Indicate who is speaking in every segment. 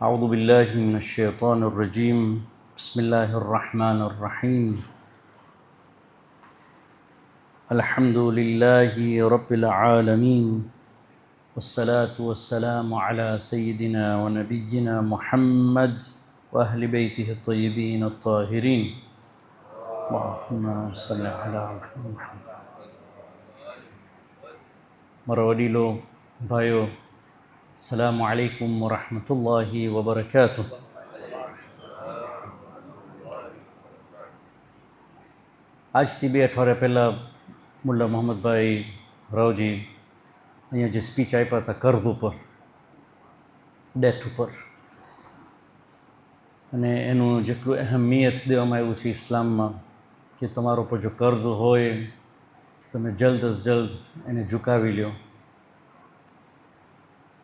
Speaker 1: أعوذ بالله من الشيطان الرجيم بسم الله الرحمن الرحيم الحمد لله رب العالمين والصلاة والسلام على سيدنا ونبينا محمد وأهل بيته الطيبين الطاهرين اللهم صل على محمد. મારા વડીલો, ભાઈઓ, અસલામુ અલૈકુમ વરહમતુલ્લાહિ વબરકાતુહ. આજથી 2 અઠવાડિયા પહેલાં મુલ્લા મોહમ્મદભાઈ રાવજી અહીંયા જે સ્પીચ આપ્યા હતા કર્ઝ ઉપર, ડેથ ઉપર, અને એનું જેટલું અહેમિયત દેવામાં આવ્યું છે ઇસ્લામમાં કે તમારો પર જો કર્ઝ હોય તમે જલ્દ અઝ જલ્દ એને ઝુકાવી લ્યો.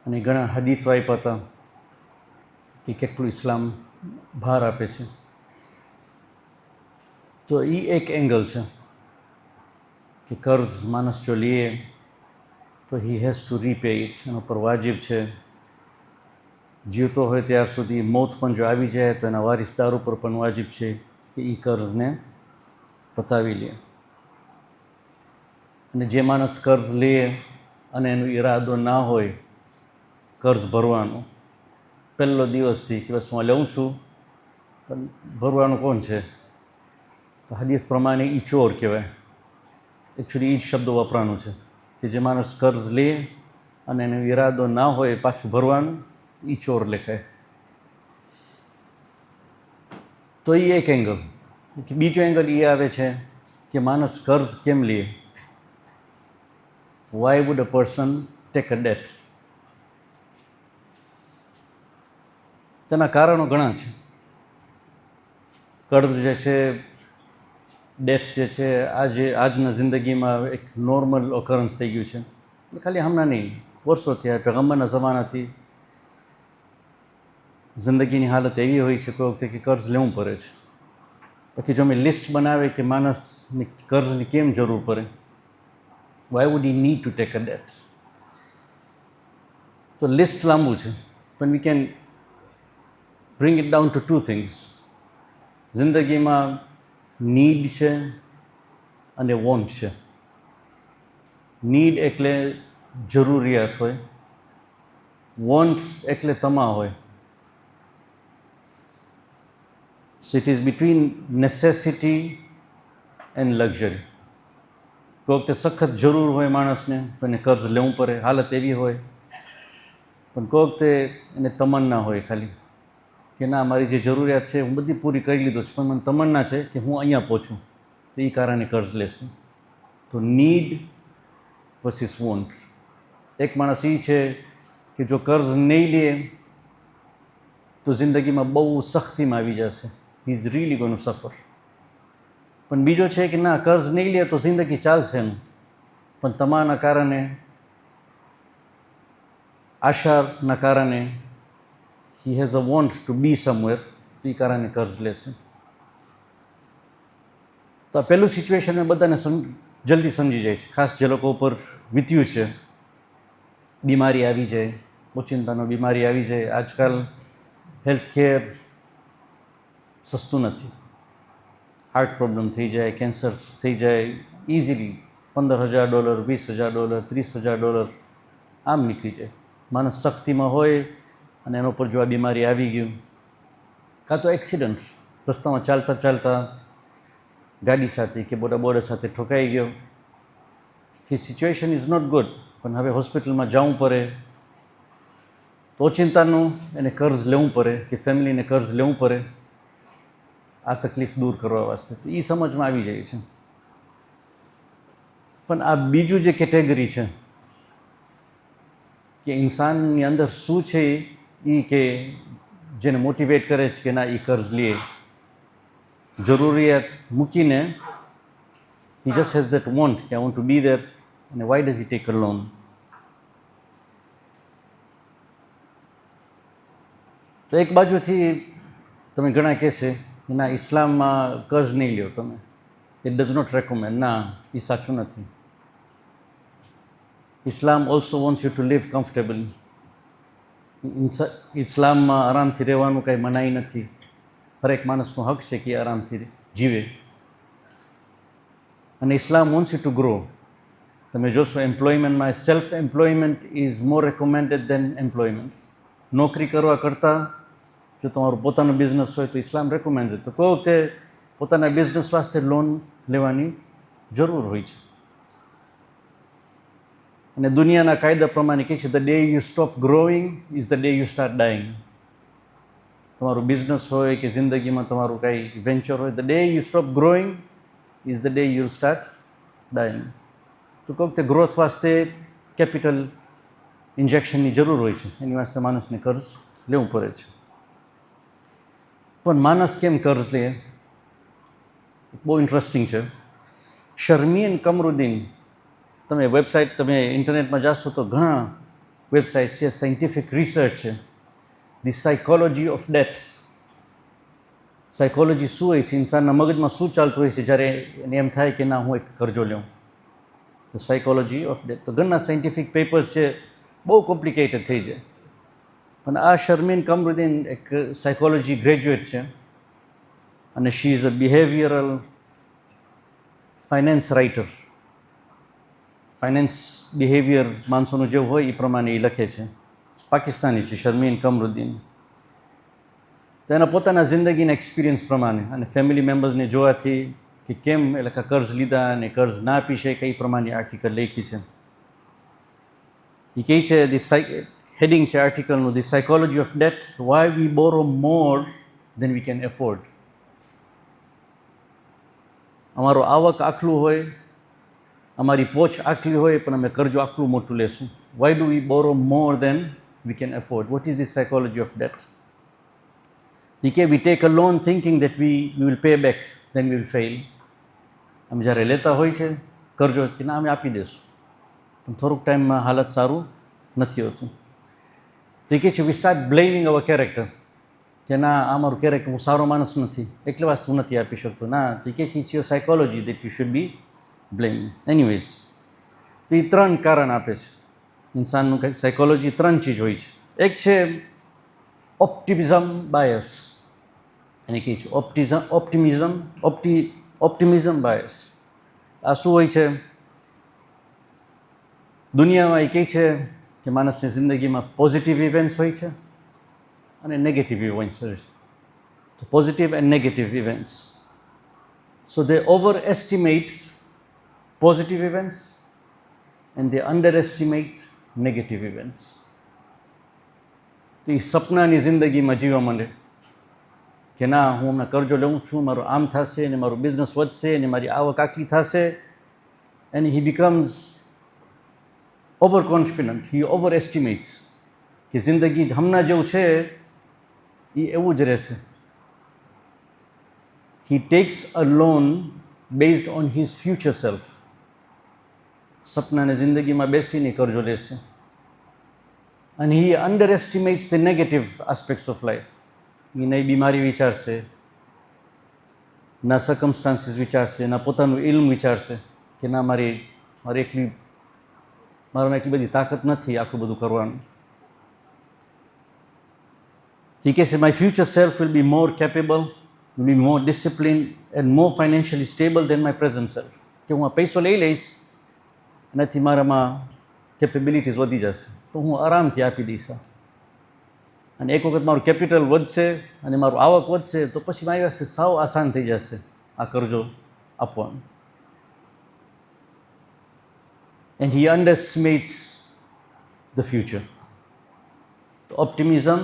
Speaker 1: અને ઘણા હદીથો આપ્યા હતા કે કેટલું ઇસ્લામ ભાર આપે છે. તો એ એક એંગલ છે કે કર્ઝ માણસ જો લે તો હી હેઝ ટુ રીપે ઇટ, એના પર વાજિબ છે. જીવતો હોય ત્યાર સુધી, મોત પણ જો આવી જાય તો એના વારિસદાર ઉપર પણ વાજિબ છે કે એ કર્ઝને પતાવી લે. અને જે માણસ કર્ઝ લે અને એનો ઈરાદો ના હોય કર્ઝ ભરવાનો, પહેલો દિવસથી કે બસ હું લઉં છું પણ ભરવાનું કોણ છે, તો હદીસ પ્રમાણે એ ચોર કહેવાય. એકચ્યુઅલી એ જ શબ્દો વપરાનું છે કે જે માણસ કર્ઝ લે અને એનો ઈરાદો ના હોય પાછું ભરવાનું, એ ચોર લેખાય. તો એ એક એંગલ. બીજો એંગલ એ આવે છે કે માણસ કર્ઝ કેમ લે? Why would a person take a date? તેના કારણો ઘણા છે. કર્ઝ જે છે, ડેટ જે છે, આજના જિંદગીમાં એક નોર્મલ ઓકરન્સ થઈ ગયું છે. ખાલી હમણાં નહીં, વર્ષો થયા. પેગમ્બરના જમાનાથી જિંદગીની હાલત એવી હોય છે કોઈ વખતે કે કર્ઝ લેવું પડે છે. પછી જો અમે લિસ્ટ બનાવે કે માણસની કર્ઝની કેમ જરૂર પડે, why would he need to take a date, તો લિસ્ટ લાંબુ છે. પણ we can bring it down to 2 things. જિંદગીમાં નીડ છે અને વોન્ટ છે. નીડ એટલે જરૂરિયાત હોય, વોન્ટ એટલે તમા હોય. So it is between necessity and luxury. કોઈ વખતે સખત જરૂર હોય માણસને તો એને કર્ઝ લેવું પડે, હાલત એવી હોય. પણ કોઈ વખતે એને તમન્ના હોય ખાલી કે ના, મારી જે જરૂરિયાત છે હું બધી પૂરી કરી લીધો છે, પણ મને તમન્ના છે કે હું અહીંયા પહોંચું, તો એ કારણે કર્ઝ લેશે. તો નીડ વર્સિસ વોન્ટ. એક માણસ એ છે કે જો કર્ઝ નહીં લે તો જિંદગીમાં બહુ સખ્તીમાં આવી જશે, he is really going to સફર. પણ બીજો છે કે ના, કર્ઝ નહીં લે તો જિંદગી ચાલશે એનું, પણ તમારા કારણે, આશાના કારણે, he has a want to be somewhere, એ કારણે કર્ઝ લેશે. તો આ પહેલું સિચ્યુએશન બધાને જલ્દી સમજી જાય છે, ખાસ જે લોકો ઉપર વીત્યું છે. બીમારી આવી જાય, ઓચિંતાનો બીમારી આવી જાય. આજકાલ હેલ્થ કેર સસ્તું નથી. હાર્ટ પ્રોબ્લેમ થઈ જાય, કેન્સર થઈ જાય, ઇઝીલી $15,000, $20,000, $30,000 આમ નીકળી જાય. માણસ શક્તિમાં હોય અને એના ઉપર જો આ બીમારી આવી ગયું, કાં તો એક્સિડન્ટ, રસ્તામાં ચાલતા ચાલતા ગાડી સાથે કે બોર્ડર સાથે ઠોકાઈ ગયો, હી સિચ્યુએશન ઇઝ નોટ ગુડ, પણ હવે હોસ્પિટલમાં જવું પડે, તો ઓચિંતાનું એને કર્ઝ લેવું પડે કે ફેમિલીને કર્ઝ લેવું પડે આ તકલીફ દૂર કરવા વાસ્તે. તો એ સમજમાં આવી જાય છે. પણ આ બીજું જે કેટેગરી છે કે ઇન્સાનની અંદર શું છે એ કે જેને મોટિવેટ કરે છે કે ના, એ કર્ઝ લે, જરૂરિયાત મૂકીને, he just has that want કે I want to be there, અને why does he take a loan? તો એક બાજુથી તમે ઘણા કહેશે કે ના, ઇસ્લામમાં કર્ઝ નહીં લ્યો તમે, ઇટ ડઝ નોટ રેકમેન્ડ. ના, એ સાચું નથી. Islam also wants you to live comfortably. ઇસ્લામમાં આરામથી રહેવાનું કાંઈ મનાઈ નથી. હરેક માણસનો હક છે કે આરામથી જીવે. અને Islam wants you to grow. તમે જોશો એમ્પ્લોયમેન્ટમાં self employment is more recommended than employment. નોકરી કરવા કરતાં જો તમારું પોતાનું બિઝનેસ હોય તો ઇસ્લામ રેકમેન્ડ છે. તો કોઈ વખતે પોતાના બિઝનેસ વાસ્તે લોન લેવાની જરૂર હોય છે. અને દુનિયાના કાયદા પ્રમાણે કહે છે the day you stop growing is the day you start dying. તમારું બિઝનેસ હોય કે જિંદગીમાં તમારું કાંઈ વેન્ચર હોય, the day you stop growing is the day you start dying. તો કોઈ વખતે ગ્રોથ વાસ્તે કેપિટલ ઇન્જેક્શનની જરૂર હોય છે, એની વાસ્તે માણસને કર્જ લેવું પડે છે. પણ માણસ કેમ કર્જ લે? બહુ ઇન્ટરેસ્ટિંગ છે. શર્મીન કમરુદ્દીન, તમે વેબસાઇટ, તમે ઇન્ટરનેટમાં જાશો તો ઘણા વેબસાઇટ છે, સાયન્ટિફિક રિસર્ચ છે. The psychology of date. Psychology શું હોય છે, ઇન્સાનના મગજમાં શું ચાલતું હોય છે જ્યારે એને એમ થાય કે ના હું એક કરજો લઉં. The psychology of date. તો ઘણા સાયન્ટિફિક પેપર્સ છે, બહુ કોમ્પ્લિકેટેડ થઈ જાય. પણ આ શર્મીન કમરુદ્દીન એક સાયકોલોજી ગ્રેજ્યુએટ છે અને she is a behavioural finance writer. Finance behaviour માણસોનું જેવું હોય એ પ્રમાણે એ લખે છે. પાકિસ્તાની છે શર્મીન કમરુદ્દીન. તો એના પોતાના જિંદગીના એક્સપિરિયન્સ પ્રમાણે અને ફેમિલી મેમ્બર્સને જોવાથી કે કેમ એ લોકો કર્જ લીધા અને કર્જ ના આપી શકે એ પ્રમાણે આર્ટિકલ લખી છે. એ કહે છે હેડિંગ છે આર્ટિકલનું, the psychology of debt, why we borrow more than we can afford. અમારો આવક આટલું હોય, અમારી પહોંચ આટલી હોય, પણ અમે કરજો આટલું મોટું લેશું. Why do we borrow more than we can afford? What is the psychology of debt? કે we take a loan thinking that we will pay back, then we will fail. અમે જ્યારે લેતા હોય છે કરજો કે ના અમે આપી દઈશું, પણ થોડુંક ટાઈમમાં હાલત સારું નથી હોતું. તો એ કહે છે we start blaming our character, કે ના આ મારું કેરેક્ટર, હું સારો માણસ નથી એટલે વાસ્તે હું નથી આપી શકતો. ના, તો એ કહે છે it's your psychology that you should be blaming. Anyways, તો એ 3 કારણ આપે છે. ઇન્સાનનું કંઈક સાયકોલોજી 3 ચીજ હોય છે. એક છે ઓપ્ટિમિઝમ બાયસ, એને કહે છે ઓપ્ટિમિઝમ બાયસ. આ શું હોય છે? દુનિયામાં એ કહે છે કે માણસની જિંદગીમાં પોઝિટિવ ઇવેન્ટ્સ હોય છે અને નેગેટિવ ઇવેન્ટ્સ હોય છે. તો positive and negative events. So they over estimate positive events and they underestimate negative events. તો એ સપનાની જિંદગીમાં જીવવા માંડે કે ના હું હમણાં કરજો લઉં છું, મારું આમ થશે અને મારું બિઝનેસ વધશે અને મારી આવક આટલી થશે. And he becomes over confident, he over estimates કે જિંદગી હમણાં જેવું છે એ એવું જ રહેશે. He takes a loan based on his future self. સપનાને જિંદગીમાં બેસીને કરજો લેશે. અને he under estimates the negative aspects of life. એ નહીં બીમારી વિચારશે, ના સર્કમસ્ટાન્સીસ વિચારશે, ના પોતાનું ઇલ્મ વિચારશે કે ના મારામાં એટલી બધી તાકાત નથી આટલું બધું કરવાનું. he can say my future self will be more capable, will be more disciplined and more financially stable than my present self. કે હું આ પૈસો લઈ લઈશ, એનાથી મારામાં કેપેબિલિટીઝ વધી જશે તો હું આરામથી આપી દઈશ. અને એક વખત મારું કેપિટલ વધશે અને મારું આવક વધશે તો પછી મારી વાસ્તે સાવ આસાન થઈ જશે આ કરજો આપવાનું. And he underestimates the future. તો ઓપ્ટિમિઝમ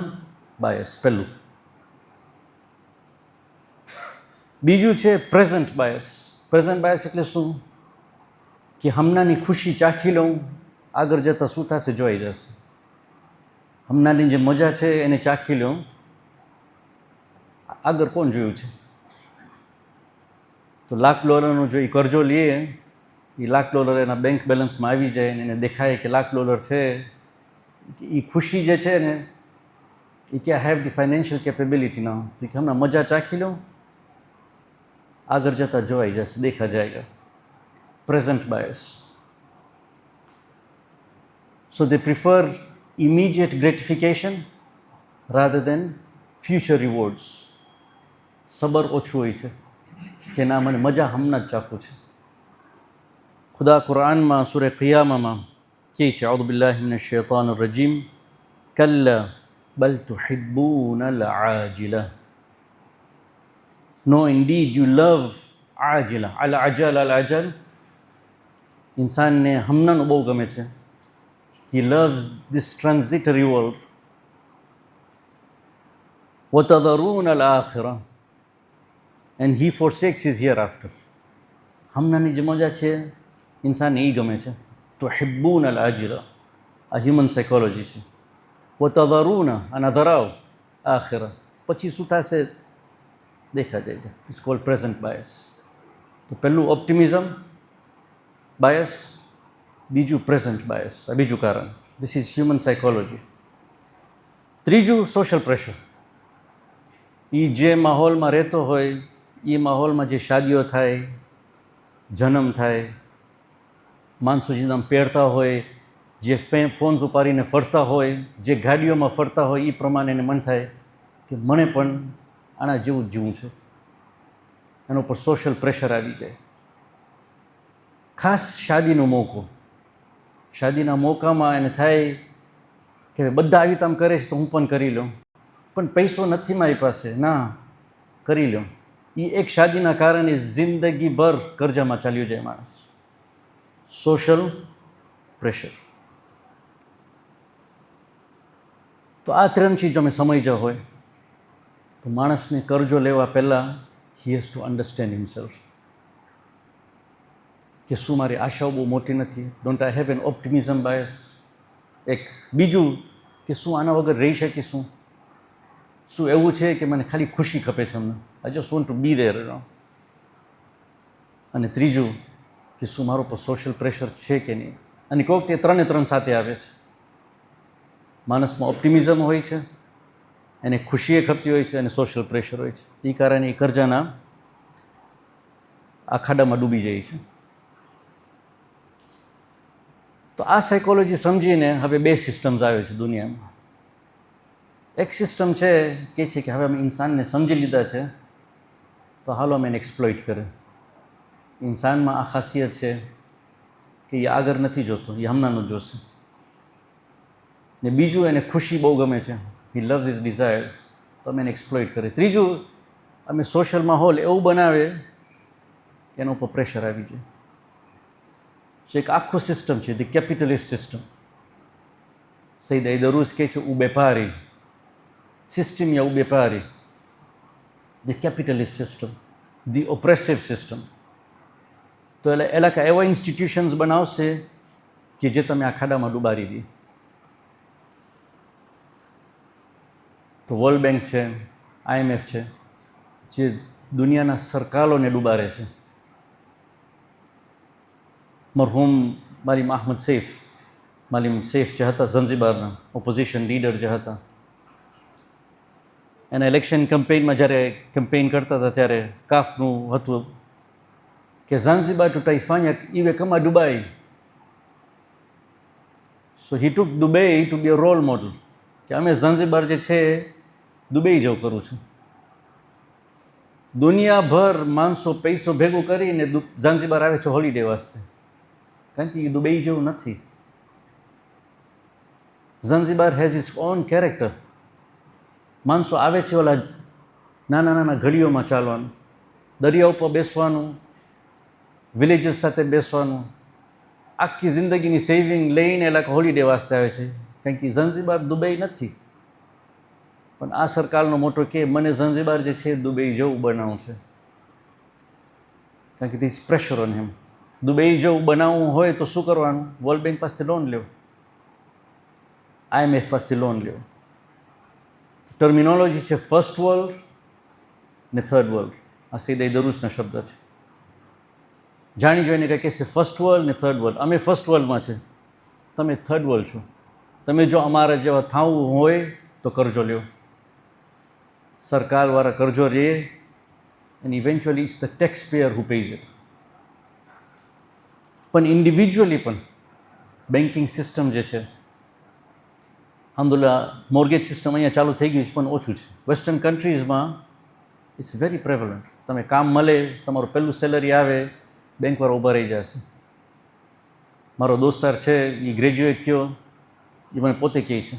Speaker 1: બાયસ પહેલું. બીજું છે પ્રેઝન્ટ બાયસ. પ્રેઝન્ટ બાયસ એટલે શું? કે હમણાંની ખુશી ચાખી લઉં, આગળ જતાં શું થશે જોઈ જશે. હમણાંની જે મજા છે એને ચાખી લઉં, આગળ કોણ જોયું છે? તો $1,00,000નો જો એ કરજો લઈએ, એ $1,00,000 એના બેંક બેલેન્સમાં આવી જાય અને એને દેખાય કે $1,00,000 છે, એ ખુશી જે છે ને એ કે I have the financial capability now. તો કે હમણાં મજા ચાખી લઉં, આગળ જતાં જોવાઈ જશે, દેખા જાયગા. Present bias. So they prefer immediate gratification rather than future rewards. સબર ઓછું હોય છે કે ના મને મજા હમણાં જ ચાખવું છે. ખુદા કુરાનમાં સૂરે क़િયામામાં કહે છે, અઉઝુ બિલ્લાહિ મિનશ શૈતાનિર રજીમ, કલ્લા બલ તુહિબ્બૂનલ આજિલા. No, indeed, you love ajila. Al ajal, al ajal. ઇન્સાનને હમણાંનું બહુ ગમે છે. He loves this transitory world. وَتَذَرُونَ الْآخِرَةَ. And he forsakes his hereafter. હમણાંની જે મજા છે ઇન્સાનને એ ગમે છે. تُحِبُّونَ الْآجِلَةَ. આ હ્યુમન સાયકોલોજી છે. وَتَذَرُونَ અને ધરાવ આખિરા. પછી શું થશે દેખા જાય. It's called present bias. તો પહેલું ઓપ્ટિમિઝમ બાયસ, બીજું પ્રેઝન્ટ બાયસ. આ બીજું કારણ. This is human psychology. ત્રીજું સોશિયલ પ્રેશર. એ જે માહોલમાં રહેતો હોય એ માહોલમાં જે શાદીઓ થાય, જન્મ થાય, માણસો જે પહેરતા હોય, જે ફોન્સ ઉપાડીને ફરતા હોય, જે ગાડીઓમાં ફરતા હોય, એ પ્રમાણે એને મન થાય કે મને પણ આના જેવું જ જીવવું છે. એના ઉપર સોશિયલ પ્રેશર આવી જાય. ખાસ શાદીનો મોકો. શાદીના મોકામાં એને થાય કે બધા આવી કામ કરે છે તો હું પણ કરી લઉં, પણ પૈસો નથી મારી પાસે, ના કરી લઉં. એ એક શાદીના કારણે જિંદગીભર કરજામાં ચાલ્યો જાય માણસ. Social pressure. તો આ ત્રણ ચીજો અમે સમજ્યા હોય તો માણસને કરજો લેવા પહેલાં he has to understand himself કે શું મારી આશાઓ બહુ મોટી નથી. Don't I have an optimism bias. એક બીજું કે શું આના વગર રહી શકીશું? શું એવું છે કે મને ખાલી ખુશી ખપે છે અમને? I just want to be there. અને ત્રીજું કે શું મારો પર સોશિયલ પ્રેશર છે કે નહીં? અને કહું તે ત્રણે ત્રણ સાથે આવે છે. માણસમાં ઓપ્ટિમિઝમ હોય છે, એને ખુશીએ ખપતી હોય છે, અને સોશિયલ પ્રેશર હોય છે. એ કારણે એ કરજાના આ ખાડામાં ડૂબી જાય છે. તો આ સાયકોલોજી સમજીને હવે બે સિસ્ટમ્સ આવે છે દુનિયામાં. એક સિસ્ટમ છે કે છે કે હવે અમે ઇન્સાનને સમજી લીધા છે તો હાલો અમે એને એક્સપ્લોઇટ કરે. ઇન્સાનમાં આ ખાસિયત છે કે એ આગળ નથી જોતો, એ હમણાંનું જોશે. ને બીજું એને ખુશી બહુ ગમે છે, હી લવ્સ હિઝ ડિઝાયર્સ, તો અમે એને એક્સપ્લોઇટ કરે. ત્રીજું અમે સોશિયલ માહોલ એવું બનાવે કે એના ઉપર પ્રેશર આવી જાય. સો એક આખું સિસ્ટમ છે, ધી કેપિટલિસ્ટ સિસ્ટમ. સઈદ દરૂસ કહે છે ઉબેપારી સિસ્ટમ યા ઉબેપારી. The capitalist system, the oppressive system. તો એલા એવા ઇન્સ્ટિટ્યુશન્સ બનાવશે કે જે તમે આ ખાડામાં ડૂબાડી દે. તો વર્લ્ડ બેંક છે, IMF છે, જે દુનિયાના સરકારોને ડૂબારે છે. મરહૂમ માલિમ અહમદ સૈફ, માલિમ સૈફ જે હતા ઝંઝીબારના ઓપોઝિશન લીડર જે હતા, એના ઇલેક્શન કેમ્પેઇનમાં જ્યારે કેમ્પેઇન કરતા હતા ત્યારે કાફનું હતું કે ઝાંઝીબાર ટુ ટાઇફાનિયા ઇવે કમા દુબઈ. સો હી ટુક દુબઈ ટુ બી અ રોલ મોડલ કે અમે ઝાંઝીબાર જે છે દુબઈ જેવું કરવું છે. દુનિયાભર માણસો પૈસો ભેગું કરીને ઝાંઝીબાર આવે છે હોલિડે વાસ્તે, કારણ કે એ દુબઈ જેવું નથી. Zanzibar has is on character. માણસો આવે છે ઓલા નાના નાના ઘડીઓમાં ચાલવાનું, દરિયા ઉપર બેસવાનું, વિલેજીસ સાથે બેસવાનું, આખી જિંદગીની સેવિંગ લઈને એટલે હોલિડે વાસ્તે આવે છે, કારણ કે ઝાંઝીબાર દુબઈ નથી. પણ આ સરકારનો મોટો કે મને ઝાંઝીબાર જે છે દુબઈ જેવું બનાવવું છે, કારણ કે this pressure on him. Dubai જેવું બનાવવું હોય તો શું કરવાનું? વર્લ્ડ બેંક પાસેથી લોન લેવું, IMF પાસેથી લોન લેવું. ટર્મિનોલોજી છે ફર્સ્ટ વર્લ્ડ ને થર્ડ વર્લ્ડ. આ સઈદ દરૂસના શબ્દ છે. જાણી જોઈને કંઈ કહેશે ફર્સ્ટ વર્લ્ડ ને થર્ડ વર્લ્ડ. અમે ફર્સ્ટ વર્લ્ડમાં છે, તમે થર્ડ વર્લ્ડ છો. તમે જો અમારા જેવા થાવું હોય તો કરજો લ્યો. સરકારવાળા કરજો લે, and eventually it's the taxpayer who pays it. પણ ઇન્ડિવિજ્યુઅલી પણ બેન્કિંગ સિસ્ટમ જે છે આંદોલન મોર્ગેજ સિસ્ટમ અહીંયા ચાલુ થઈ ગયું છે પણ ઓછું છે. વેસ્ટર્ન કન્ટ્રીઝમાં ઇટ્સ વેરી પ્રેવલન્ટ. તમે કામ મળે, તમારું પહેલું સેલરી આવે, બેંકવાળા ઊભા રહી જશે. મારો દોસ્તાર છે, એ ગ્રેજ્યુએટ થયો, એ મને પોતે કહે છે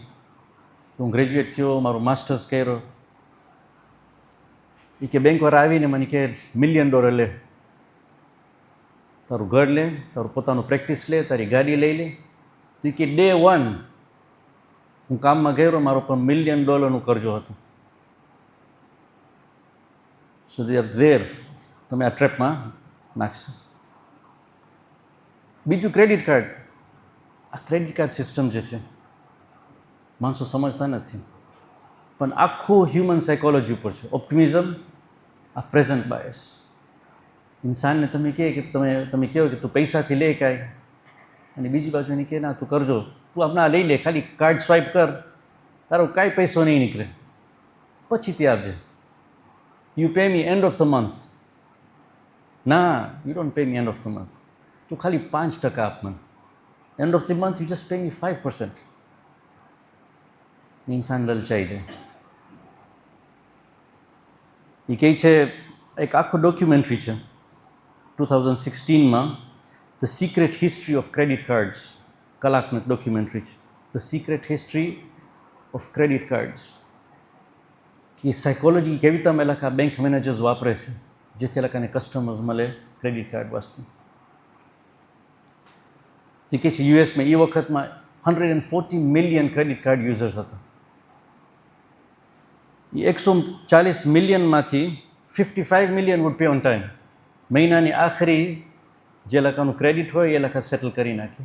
Speaker 1: હું ગ્રેજ્યુએટ થયો, મારું માસ્ટર્સ કર્યો. એ કે બેંકવાળા આવીને મને કે $1 મિલિયન લે, તારું ઘર લે, તારું પોતાનું પ્રેક્ટિસ લે, તારી ગાડી લઈ લે. તો એ કે ડે 1 હું કામમાં ગયો, મારો પણ $1 મિલિયન કરજો હતો. સો દે આર ધેર, તમે આ ટ્રેપમાં નાખશો. બીજું ક્રેડિટ કાર્ડ. આ ક્રેડિટ કાર્ડ સિસ્ટમ જે છે માણસો સમજતા નથી, પણ આખું હ્યુમન સાયકોલોજી ઉપર છે. ઓપ્ટિમિઝમ, આ પ્રેઝન્ટ બાયસ. ઇન્સાનને તમે કહે કે તમે કહો કે તું પૈસાથી લે કાંઈ, અને બીજી બાજુ એને કહે ના તું કરજો, તું આપણા લઈ લે, ખાલી કાર્ડ સ્વાઇપ કર, તારો કાંઈ પૈસો નહીં નીકળે, પછી તે આપજે. You pay me end of the month. ના, you don't pay me end of the month. તું ખાલી 5% આપ મને. End of the month you just pay me 5%. ઇન્સાન લલચાઈ જાય. એ કહે છે, એક આખું ડોક્યુમેન્ટરી છે 2016માં, the secret history of credit cards. કલાકનું ડોક્યુમેન્ટરી છે, the secret history of credit cards. કે સાયકોલોજી કેવી રીતે એલાકા બેંક મેનેજર્સ વાપરે છે જેથી એલાકાને કસ્ટમર્સ મળે ક્રેડિટ કાર્ડ વાસ્તે. જે કહે છે યુએસમાં એ વખતમાં 140 મિલિયન ક્રેડિટ કાર્ડ યુઝર્સ હતા. એ 140 મિલિયનમાંથી 55 million would pay on time. મહિનાની આખરી જે એલાકાનું ક્રેડિટ હોય એ એલાકા સેટલ કરી નાખે.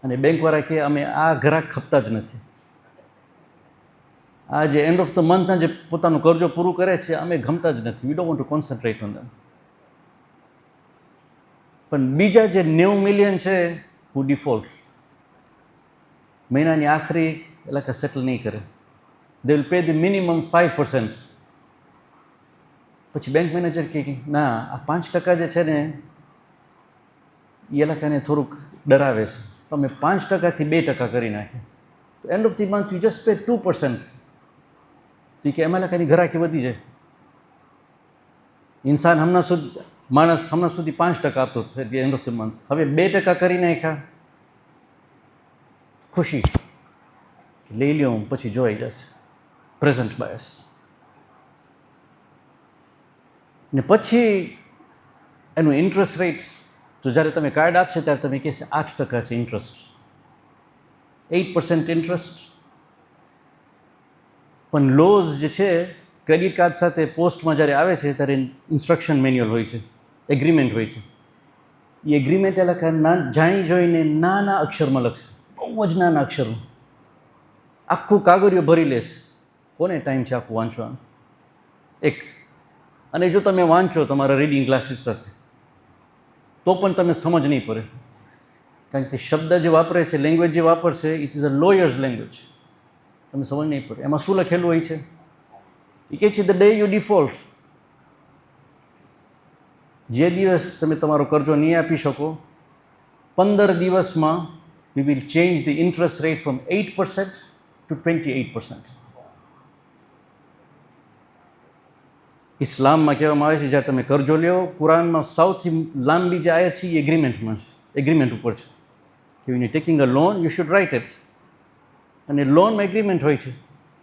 Speaker 1: અને બેંકવાળા કહે અમે આ ગ્રાહક ખપતા જ નથી, આ જે એન્ડ ઓફ ધ મંથના જે પોતાનું કરજો પૂરું કરે છે અમે ગમતા જ નથી, we don't want to concentrate on ધેમ. પણ બીજા જે 90 મિલિયન છે હુ ડિફોલ્ટ, મહિનાની આખરી એલાકા સેટલ નહીં કરે, they will pay the minimum 5%. પછી બેંક મેનેજર કહે કે ના આ 5% જે છે ને એ એલાકાને થોડુંક ડરાવે છે, તો અમે 5%થી 2% કરી નાખીએ. તો end of the month you just pay 2%. તો કે એમાં એલાકાની ગ્રાહકી વધી જાય. ઇન્સાન માણસ હમણાં સુધી 5% આપતો હતો at the end of the month, હવે 2% કરી નાખ્યા. ખુશી લઈ લ્યો પછી જોઈ જશે. Present bias. ને પછી એનું ઇન્ટરેસ્ટ રેટ, તો જ્યારે તમે કાર્ડ આપશે ત્યારે તમે કહેશે 8% છે ઇન્ટરેસ્ટ, 8% ઇન્ટરેસ્ટ. પણ લોઝ જે છે ક્રેડિટ કાર્ડ સાથે પોસ્ટમાં જ્યારે આવે છે ત્યારે ઇન્સ્ટ્રક્શન મેન્યુઅલ હોય છે, એગ્રીમેન્ટ હોય છે. એ એગ્રીમેન્ટ એલાકા જાણી જોઈને નાના અક્ષરમાં લખશે, બહુ જ નાના અક્ષરમાં. આખું કાગળિયો ભરી લેશે. કોને ટાઈમ છે આખું વાંચવાનું? એક. અને જો તમે વાંચો તમારા રીડિંગ ક્લાસીસ સાથે તો પણ તમે સમજ નહીં પડે, કારણ કે શબ્દ જે વાપરે છે, લેંગ્વેજ જે વાપરશે, it is a lawyer's language. તમે સમજ નહીં પડે એમાં શું લખેલું હોય છે. એ કહે છે ધ ડે યુ ડિફોલ્ટ, જે દિવસ તમે તમારો કરજો નહીં આપી શકો, 15 દિવસમાં we will change the interest rate from 8% to 28%. ઇસ્લામમાં કહેવામાં આવે છે જ્યારે તમે કરજો લ્યો, કુરાનમાં સૌથી લાંબી જે આયત છે એ એગ્રીમેન્ટ ઉપર છે કે when you taking a loan you should write it. અને લોનમાં એગ્રીમેન્ટ હોય છે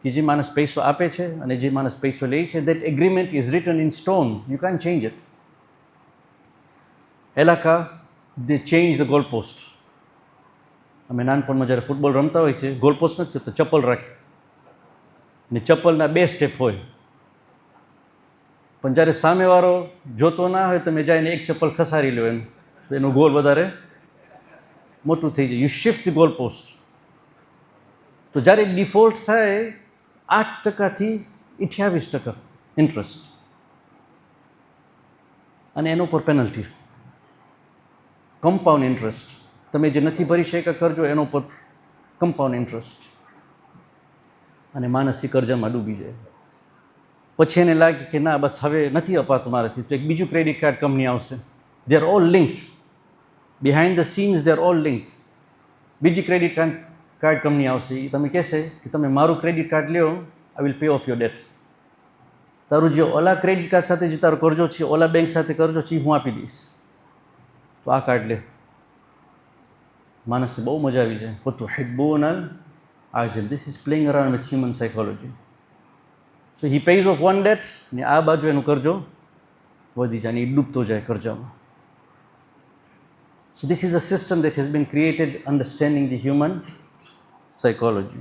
Speaker 1: કે જે માણસ પૈસો આપે છે અને જે માણસ પૈસો લે છે, that agreement is written in stone, you can't change it. એલાકા they change the goal post. અમે નાનપણમાં જ્યારે ફૂટબોલ રમતા હોય છે, ગોલ પોસ્ટ નથી તો ચપ્પલ રાખે ને ચપ્પલના 2 સ્ટેપ હોય, પણ જ્યારે સામેવાળો જોતો ના હોય તમે જઈને એક ચપ્પલ ખસારી લો એમ, તો એનું ગોલ વધારે મોટું થઈ જાય. You shift the goal post. તો જ્યારે ડિફોલ્ટ થાય 8%થી 28% ઇન્ટરેસ્ટ, અને એના ઉપર પેનલ્ટી, કમ્પાઉન્ડ ઇન્ટરેસ્ટ. તમે જે નથી ભરી શક્યા કરજો એના ઉપર કમ્પાઉન્ડ ઇન્ટરેસ્ટ, અને માનસિક કર્જામાં ડૂબી જાય. પછી એને લાગે કે ના બસ હવે નથી અપાતું મારાથી, તો એક બીજું ક્રેડિટ કાર્ડ કંપની આવશે. They are all linked, behind the scenes they are all linked. બીજી ક્રેડિટ કાર્ડ કંપની આવશે, એ તમે કહેશે કે તમે મારું ક્રેડિટ કાર્ડ લ્યો, I will pay of your date. તારું જે ઓલા ક્રેડિટ કાર્ડ સાથે જે તારો કરજો છે, ઓલા બેંક સાથે કરજો છે, હું આપી દઈશ, તો આ કાર્ડ લે. માણસને બહુ મજા આવી જાય. પોતું હિબ્બુનલ આજલ. This is playing around with human psychology. So he pays off one debt, ને આ બાજુ એનું કરજો વધી જાય, ને એ ડૂબતો જાય કરજામાં. So this is a system that has been created understanding the human psychology.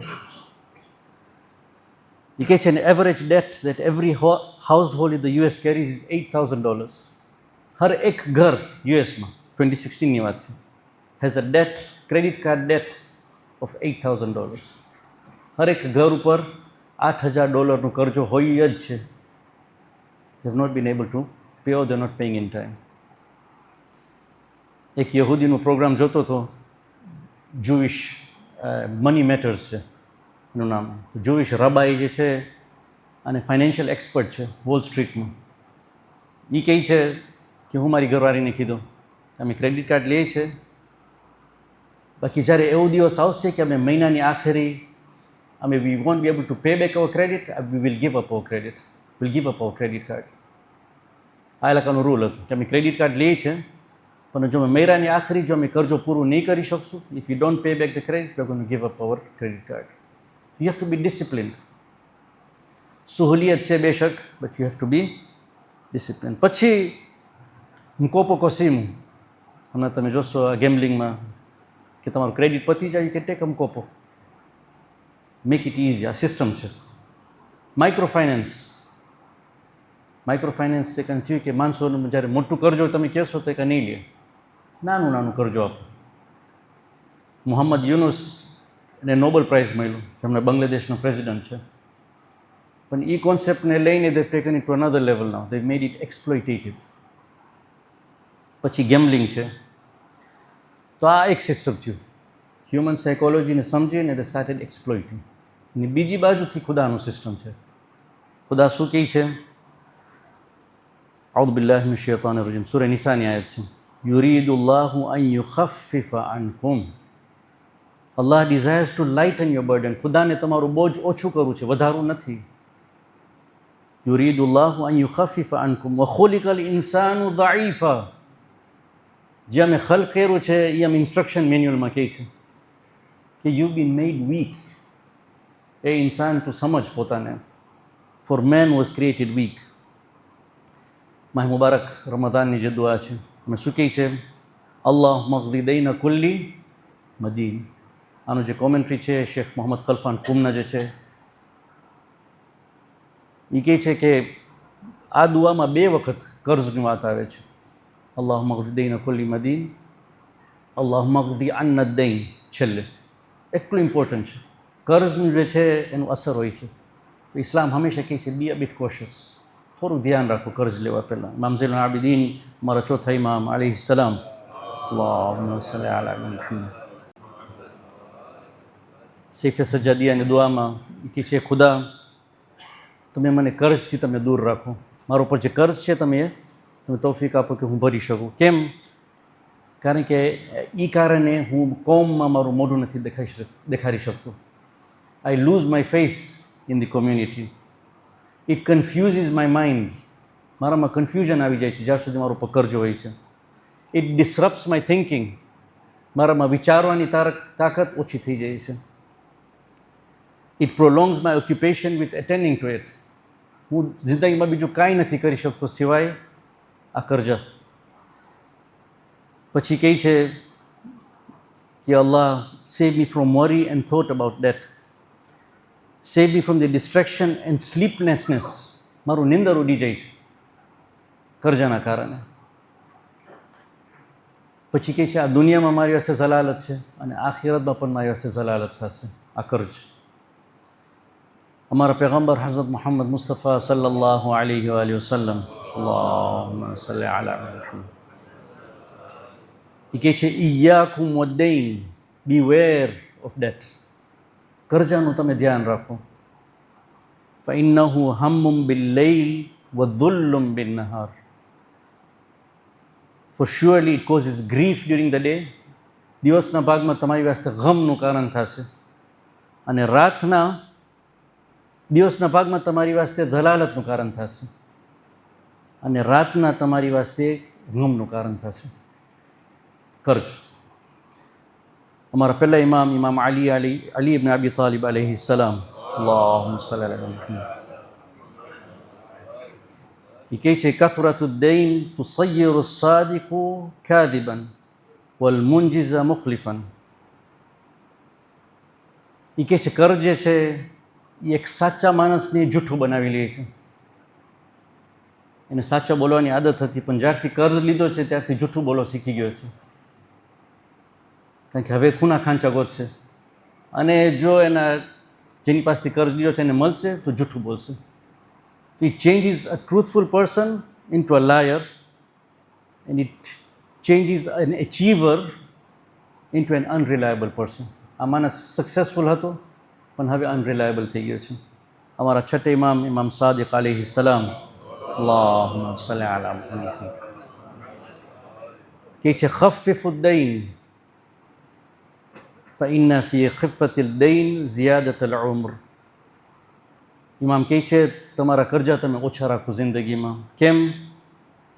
Speaker 1: You catch an average debt that every household in the US carries is $8,000. હર એક ઘર યુએસમાં 2016ની વાત છે, has a debt, credit card debt of $8,000. હર એક ઘર ઉપર $8,000નું કરજો હોય જ છે. They have not been able to pay, or they are not paying in time. એક યહૂદીનો પ્રોગ્રામ જોતો હતો, જુવિશ મની મેટર્સ છે એનું નામ. જુવિશ રબાઈ જે છે અને ફાઇનાન્શિયલ એક્સપર્ટ છે વોલ સ્ટ્રીટમાં. એ કહે છે કે હું મારી ઘરવાળીને કીધું અમે ક્રેડિટ કાર્ડ લઈએ છીએ, બાકી જ્યારે એવો દિવસ આવશે કે અમે મહિનાની આખરે અમે we won't be able to pay back our credit, we will give up our credit, will give up our credit card. આ ઇલાકાનો રૂલ હતો કે અમે ક્રેડિટ કાર્ડ લઈએ છીએ, પણ જો અમે મહિનાની આખરી જો અમે કરજો પૂરું નહીં કરી શકશું, if you don't pay back the credit, we are going to give up our credit card. You have to be disciplined. સહુલિયત છે બેશક, but you have to be discipline. પછી કોપો કોસીમ, હમણાં તમે જોશો આ ગેમ્બલિંગમાં કે તમારું ક્રેડિટ પતી જાય કે ટેક કોપો, મેક ઇટ ઇઝી. આ સિસ્ટમ છે. માઇક્રો ફાઇનાન્સ એ કંઈ થયું કે માણસોનું જ્યારે મોટું કરજો તમે કહેશો તો એ કંઈ નહીં લે, નાનું નાનું કરજો આપો. મોહમ્મદ યુનુસ એને નોબેલ પ્રાઇઝ મળ્યું, જેમણે બાંગ્લાદેશનો પ્રેસિડન્ટ છે, પણ એ કોન્સેપ્ટને લઈને they taken it to another level now, they made it exploitative. પછી ગેમ્બલિંગ છે. તો આ એક સિસ્ટમ થયું, હ્યુમન સાયકોલોજીને સમજીને દે સ્ટાર્ટેડ એક્સપ્લોઇટિંગ. અને બીજી બાજુથી ખુદાનું સિસ્ટમ છે. ખુદા શું કહે છે? અઉઝુ બિલ્લાહિ મિનશ શૈતાનિર રજીમ, સૂરા નિસાની આયત છે. યુરીદુલ્લાહુ અન યુખફિફા અનકુમ. અલ્લાહ ડિઝાયર્સ ટુ લાઇટન યોર બર્ડન. ખુદાને તમારું બોજ ઓછું કરવું છે, વધારવું નથી. યુરીદુલ્લાહુ અન યુખફિફા અનકુમ વ ખુલિકલ ઇન્સાનુ દઈફા. જે અમે ખલ્ક કર્યું છે એ અમે ઇન્સ્ટ્રક્શન મેન્યુઅલમાં કહે છે કે યુ બીન મેડ વીક. એ ઇન્સાન તું સમજ પોતાને. For man was created weak. માહ મુબારક રમદાનની જે દુઆ છે અમે શું કહી છે? અલ્લાહ મગદી દૈના કુલ્લી મદીન. આનું જે કોમેન્ટ્રી છે શેખ મોહમ્મદ ખલફાન કુમના જે છે એ કહે છે કે આ દુઆમાં 2 વખત કર્જની વાત આવે છે. અલ્લાહ મગદી દૈના કુલ્લી મદીન, અલ્લાહ મગદી અન્ન દૈન છેલ્લે. એટલું ઇમ્પોર્ટન્ટ છે. કર્જનું જે છે એનું અસર હોય છે. ઇસ્લામ હંમેશા કહે છે બી અ બીટ કોશિયસ, થોડું ધ્યાન રાખો કર્જ લેવા પહેલાં. ઇમામ ઝૈનુલ આબિદીન મારા ચોથા ઇમામ અલૈહિ સલામ, અલ્લાહુમ્મા સલ્લી અલા મુહમ્મદ, સૈફે સજ્જાદિયાની દુઆમાં કહે છે ખુદા તમે મને કર્જથી તમે દૂર રાખો. મારો પર જે કર્જ છે તમે તૌફીક આપો કે હું ભરી શકું. કેમ? કારણ કે એ કારણે હું કોમમાં મારું મોઢું નથી દેખાડી શકતો. I lose my face in the community. It confuses my mind. મારામાં કન્ફ્યુઝન આવી જાય છે જ્યાં સુધી મારો પર કર્જ હોય છે. It disrupts my thinking. મારામાં વિચારવાની તાકાત ઓછી થઈ જાય છે. It prolongs my occupation with attending to it. હું જિંદગીમાં બીજું કાંઈ નથી કરી શકતો સિવાય આ કર્જ. પછી કહે છે કે Allah save me from worry and thought about debt. Save me from the distraction and sleeplessness. મારું નિંદર ઉડી જાય છે કર્જના કારણે. પછી કહે છે આ દુનિયામાં મારી પાસે જલાલત છે અને આખિરતમાં પણ મારી પાસે જલાલત થશે આ કર્જ. અમારા પૈગંબર હઝરત મુહમ્મદ મુસ્તફા સલ્લલ્લાહુ અલૈહિ વસલ્લમ, અલ્લાહુમ્મા સલ્લી અલા મુહમ્મદ, એ કહે છે ઇય્યાકુમ વદ્દૈન, બીવેર ઓફ ડેટ. કર્જાનું તમે ધ્યાન રાખો. ફઇન્નહુ હમ્મુમ બિલ્લૈલ વધુલ્લુમ બિન્નહાર. For surely it causes grief during the day. દિવસના ભાગમાં તમારી વાસ્તે ગમનું કારણ થશે અને રાતના દિવસના ભાગમાં તમારી વાસ્તે જલાલતનું કારણ થશે અને રાતના તમારી વાસ્તે ગમનું કારણ થશે. કર્જ. અમારા પહેલા ઇમામ અલી ઇબ્ન અબી તાલિબ અલૈહિ સલામ, અલ્લાહુમ્મા સલ્લી અલા મુહમ્મદ, એ કહે છે કથરતુ દૈન તુસય્યિરુ સાદિકુ કાદિબન વલ મુંજિઝ મુખલિફન. એ કહે છે કર્જ જે છે એ એક સાચા માણસને જૂઠું બનાવી લે છે. એને સાચો બોલવાની આદત હતી, પણ જ્યારથી કર્જ લીધો છે ત્યારથી જૂઠું બોલો શીખી ગયો છે. કારણ કે હવે ખૂના ખાંચા ગોતશે અને જો એના જેની પાસેથી કર્જ લીધો છે એને મળશે તો જૂઠું બોલશે. It changes a truthful person into a liar, and it changes an achiever into an unreliable person. આ માણસ સક્સેસફુલ હતો પણ હવે અનરિલાયબલ થઈ ગયો છે. અમારા છઠ્ઠા ઇમામ સાદિક અલૈહિ સલામ, અલ્લાહુમ્મા સલ્લી અલા મુહમ્મદ, કહે છે ખફિફુ દૈન ફઇન્ન ફી ખિફ્ફતિ દૈન ઝિયાદત અલ-ઉમ્ર. ઇમામ કહે છે તમારા કરજા તમે ઓછા રાખો જિંદગીમાં. કેમ?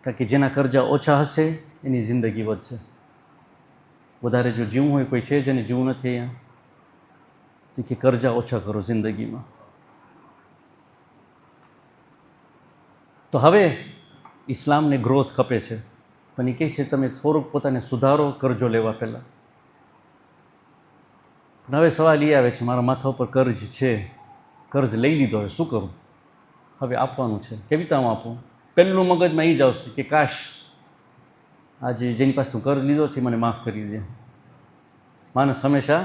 Speaker 1: કારણ કે જેના કરજા ઓછા હશે એની જિંદગી વધશે. વધારે જો જીવવું હોય, કોઈ છે જેને જીવવું નથી અહીંયા, કે કરજા ઓછા કરો જિંદગીમાં. તો હવે ઇસ્લામને ગ્રોથ ખપે છે, પણ એ કહે છે તમે થોડુંક પોતાને સુધારો કરજો લેવા પહેલાં. પણ હવે સવાલ એ આવે છે મારા માથા ઉપર કર્જ છે, કર્જ લઈ લીધો, હવે શું કરું? હવે આપવાનું છે, કેવી રીતે હું આપું? પહેલું મગજમાં એ જ આવશે કે કાશ આજે જેની પાસે હું કર્જ લીધો છે મને માફ કરી દે. માણસ હંમેશા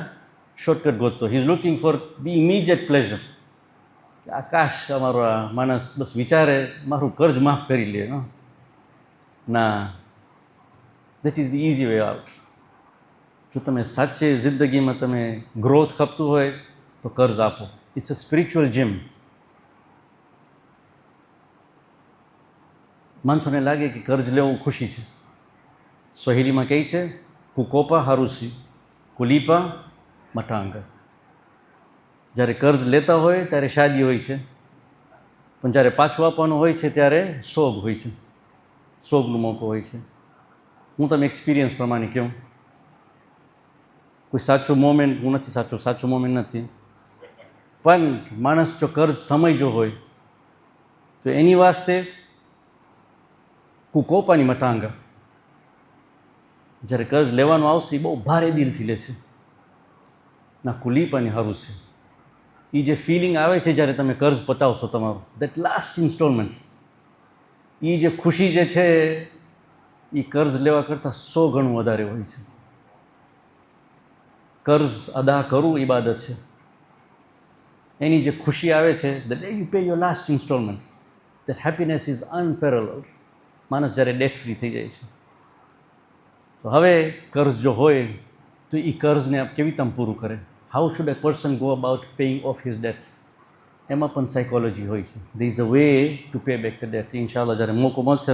Speaker 1: શોર્ટકટ ગોતતો, he is looking for the immediate pleasure. આ કાશ અમારો આ માણસ બસ વિચારે મારું કર્જ માફ કરી લે. ના, that is the easy way out. જો તમે સાચે જિંદગીમાં તમે ગ્રોથ ખપતું હોય તો કર્જ આપો. It's a spiritual gym. માણસોને લાગે કે કર્જ લેવું ખુશી છે. સ્વહિલીમાં કહે છે કુકોપા હારુસી કુલીપા મટાંગા. જ્યારે કર્જ લેતા હોય ત્યારે શાદી હોય છે, પણ જ્યારે પાછું આપવાનું હોય છે ત્યારે સોગ હોય છે, સોગનો મોકો હોય છે. હું તમે એક્સપિરિયન્સ પ્રમાણે કહું, કોઈ સાચું મોમેન્ટ હું નથી, સાચું મોમેન્ટ નથી, પણ માણસ જો કર્જ સમજ્યો હોય તો એની વાસ્તે કુકોપાની મટાંગા. જ્યારે કર્જ લેવાનું આવશે એ બહુ ભારે દિલથી લેશે. ના કુલીપાની હારું છે. એ જે ફિલિંગ આવે છે જ્યારે તમે કર્જ પતાવશો તમારું, દેટ લાસ્ટ ઇન્સ્ટોલમેન્ટ, એ જે ખુશી જે છે એ કર્જ લેવા કરતાં 100 ગણું વધારે હોય છે. કર્જ અદા કરવું ઇબાદત છે. એની જે ખુશી આવે છે, the day you pay your last instalment, that happiness is unparalleled. માણસ જ્યારે ડેટ ફ્રી થઈ જાય છે. તો હવે કર્જ જો હોય તો એ કર્જને કેવી રીતે પૂરું કરે? How should a person go about paying off his debt? એમાં પણ સાયકોલોજી હોય છે. There is a way to pay back the debt. ઇન્શાલ્લાહ જ્યારે મોકો મળશે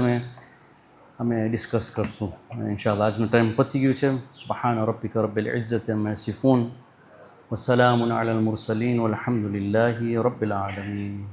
Speaker 1: અમે ડિસ્કસ કરશું. ઇન્શાલ્લાહ આજનો ટાઈમ પતી ગયું છે. સુબહાન રબ્બિકા રબ્બિલ ઇઝ્ઝતિ અમ્મા યસિફૂન વસલામુન અલલ મુરસલીન વલ્હમ્દુલિલ્લાહી રબ્બિલ આલમીન.